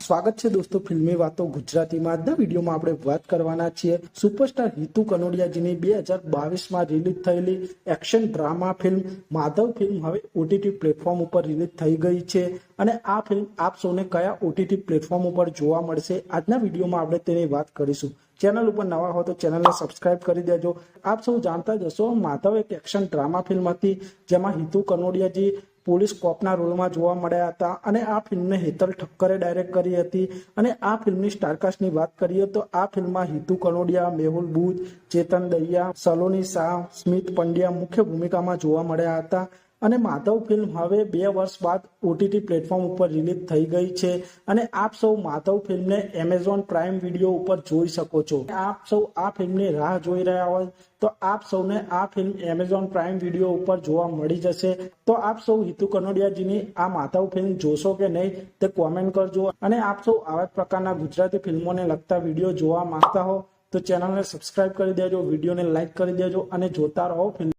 સ્વાગત છે દોસ્તો ફિલ્મી વાતો ગુજરાતીમાં। આજના વિડીયોમાં આપણે વાત કરવાના છીએ સુપરસ્ટાર હિતુ કનોડિયાજીની 2022માં રિલીઝ થયેલી action drama film Madhav film હવે ઓટીટી પ્લેટફોર્મ ઉપર રિલીઝ થઈ ગઈ છે અને આ ફિલ્મ આપ સૌને કયા ઓટીટી પ્લેટફોર્મ ઉપર જોવા મળશે આજના વિડીયોમાં આપણે તેની વાત કરીશું। ચેનલ ઉપર નવા હો તો ચેનલને સબસ્ક્રાઇબ કરી દેજો। આપ સૌ જાણતા જ હશો માધવ એક એક્શન ડ્રામા ફિલ્મ હતી જેમાં હિતુ કનોડિયાજી પોલીસ કોપના રોલમાં જોવા મળ્યા હતા અને આ ફિલ્મને હેતલ ઠક્કરે ડાયરેક્ટ કરી હતી અને આ ફિલ્મની સ્ટારકાસ્ટની વાત કરીએ તો આ ફિલ્મમાં હિતુ કનોડિયા, મેહુલ બુધ, ચેતન દહિયા, સલોની શાહ, સ્મિત પંડ્યા મુખ્ય ભૂમિકામાં જોવા મળ્યા હતા અને માધવ ફિલ્મ હવે 2 વર્ષ બાદ ઓટીટી પ્લેટફોર્મ ઉપર રિલીઝ થઈ ગઈ છે અને આપ સૌ માધવ ફિલ્મને એમેઝોન પ્રાઇમ વિડીયો ઉપર જોઈ શકો છો। આપ સૌ આ ફિલ્મની રાહ જોઈ રહ્યા હોય તો આપ સૌને આ ફિલ્મ એમેઝોન પ્રાઇમ વિડીયો ઉપર જોવા મળી જશે। તો આપ સૌ હિતુ કનોડિયાજીની આ માધવ ફિલ્મ જોશો કે નહીં તે કોમેન્ટ કરજો અને આપ સૌ આવા પ્રકારના ગુજરાતી ફિલ્મોને લગતા વિડીયો જોવા માંગતા હો તો ચેનલને સબસ્ક્રાઇબ કરી દેજો, વિડીયોને લાઇક કરી દેજો અને જોતા રહો ફિલ્મ।